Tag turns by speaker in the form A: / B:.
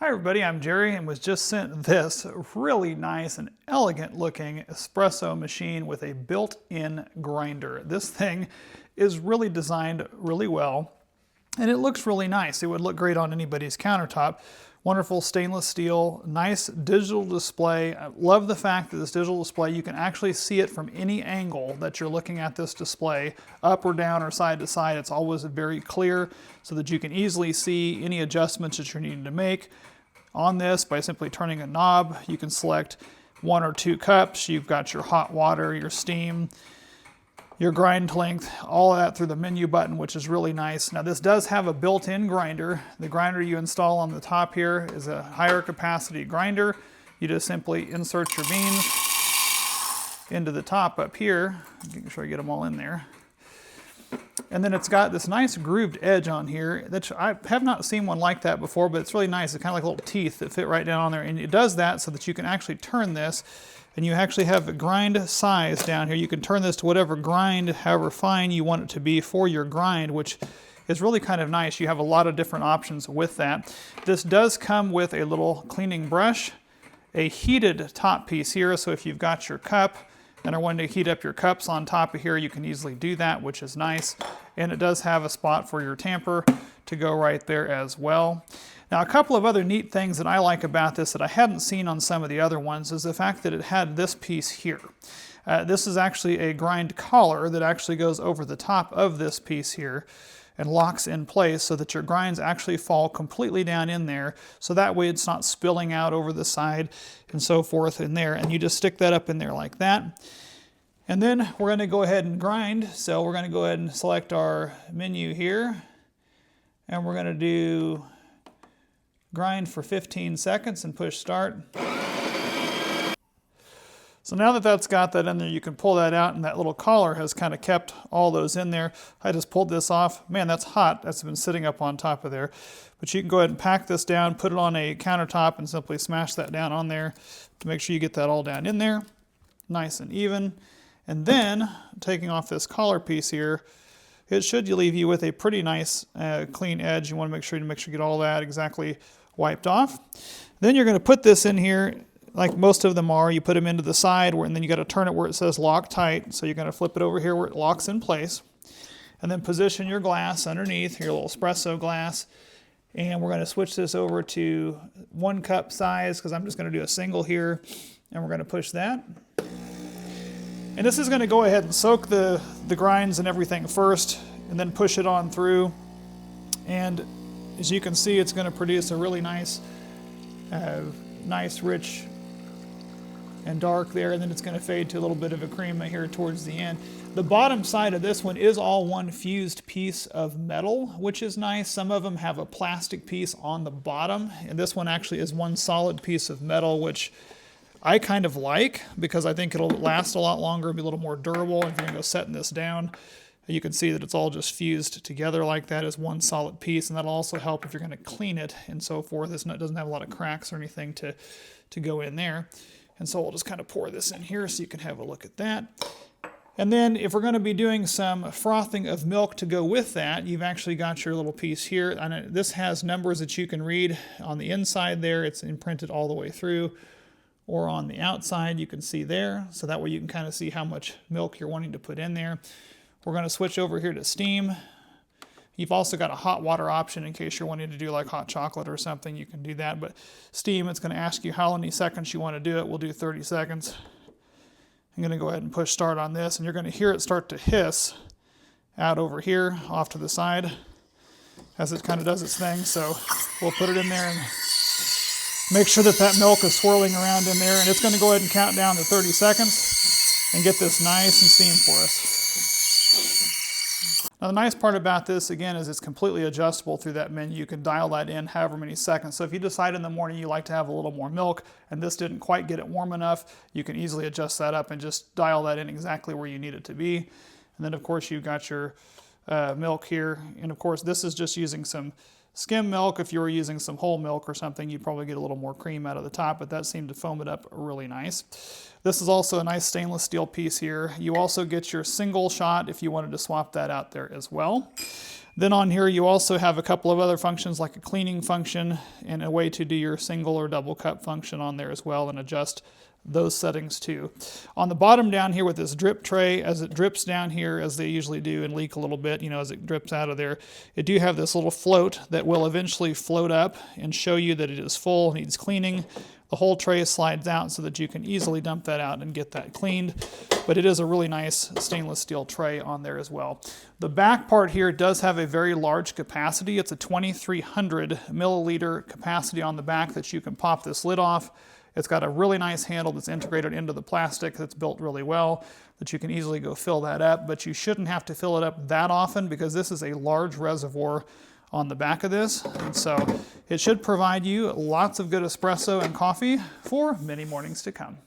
A: Hi everybody, I'm Jerry and was just sent this really nice and elegant looking espresso machine with a built-in grinder. This thing is really designed really well and it looks really nice. It would look great on anybody's countertop. Wonderful stainless steel, nice digital display. I love the fact that this digital display, you can actually see it from any angle that you're looking at this display, up or down or side to side. It's always very clear so that you can easily see any adjustments that you're needing to make. On this, by simply turning a knob, you can select 1 or 2 cups. You've got your hot water, your steam, your grind length, all of that through the menu button, which is really nice. Now this does have a built-in grinder. The grinder you install on the top here is a higher capacity grinder. You just simply insert your beans into the top up here. Make sure I get them all in there. And then it's got this nice grooved edge on here that I have not seen one like that before, but it's really nice. It's kind of like little teeth that fit right down on there. And it does that so that you can actually turn this and you actually have a grind size down here. You can turn this to whatever grind, however fine you want it to be for your grind, which is really kind of nice. You have a lot of different options with that. This does come with a little cleaning brush, a heated top piece here. So if you've got your cup and are wanting to heat up your cups on top of here, you can easily do that, which is nice. And it does have a spot for your tamper to go right there as well. Now, a couple of other neat things that I like about this that I hadn't seen on some of the other ones is the fact that it had this piece here. This is actually a grind collar that actually goes over the top of this piece here and locks in place so that your grinds actually fall completely down in there. So that way it's not spilling out over the side and so forth in there. And you just stick that up in there like that. And then we're going to go ahead and grind. So we're going to go ahead and select our menu here. And we're going to do grind for 15 seconds and push start. So now that that's got that in there, you can pull that out, and that little collar has kind of kept all those in there. I just pulled this off. Man, that's hot. That's been sitting up on top of there. But you can go ahead and pack this down, put it on a countertop, and simply smash that down on there to make sure you get that all down in there, nice and even. And then, taking off this collar piece here, it should leave you with a pretty nice clean edge. You want to make sure you get all that exactly wiped off. Then you're going to put this in here like most of them are. You put them into the side, and then you got to turn it where it says lock tight. So you're going to flip it over here where it locks in place. And then position your glass underneath, your little espresso glass. And we're going to switch this over to 1 cup size because I'm just going to do a single here. And we're going to push that. And this is going to go ahead and soak the grinds and everything first, and then push it on through. And as you can see, it's going to produce a really nice, rich and dark there, and then it's going to fade to a little bit of a cream here towards the end. The bottom side of this one is all one fused piece of metal, which is nice. Some of them have a plastic piece on the bottom, and this one actually is one solid piece of metal, which I kind of like because I think it'll last a lot longer, be a little more durable. If you're going to go setting this down, you can see that it's all just fused together like that as one solid piece, and that'll also help if you're going to clean it and so forth. It doesn't have a lot of cracks or anything to go in there. And so we'll just kind of pour this in here so you can have a look at that. And then if we're going to be doing some frothing of milk to go with that, you've actually got your little piece here. And this has numbers that you can read on the inside there. It's imprinted all the way through. Or on the outside, you can see there. So that way you can kind of see how much milk you're wanting to put in there. We're going to switch over here to steam. You've also got a hot water option in case you're wanting to do like hot chocolate or something. You can do that. But steam, it's going to ask you how many seconds you want to do it. We'll do 30 seconds. I'm going to go ahead and push start on this, and you're going to hear it start to hiss out over here off to the side as it kind of does its thing. So we'll put it in there and make sure that milk is swirling around in there, and it's going to go ahead and count down to 30 seconds and get this nice and steamed for us. Now the nice part about this, again, is it's completely adjustable through that menu. You can dial that in however many seconds. So if you decide in the morning you like to have a little more milk and this didn't quite get it warm enough, you can easily adjust that up and just dial that in exactly where you need it to be. And then of course you've got your milk here. And of course this is just using some skim milk. If you were using some whole milk or something, you'd probably get a little more cream out of the top, but that seemed to foam it up really nice. This is also a nice stainless steel piece here. You also get your single shot if you wanted to swap that out there as well. Then on here you also have a couple of other functions like a cleaning function and a way to do your single or double cup function on there as well and adjust those settings too. On the bottom down here with this drip tray, as it drips down here, as they usually do and leak a little bit, as it drips out of there, it do have this little float that will eventually float up and show you that it is full, needs cleaning. The whole tray slides out so that you can easily dump that out and get that cleaned. But it is a really nice stainless steel tray on there as well. The back part here does have a very large capacity. It's a 2,300 milliliter capacity on the back that you can pop this lid off. It's got a really nice handle that's integrated into the plastic that's built really well, that you can easily go fill that up, but you shouldn't have to fill it up that often because this is a large reservoir on the back of this. And so it should provide you lots of good espresso and coffee for many mornings to come.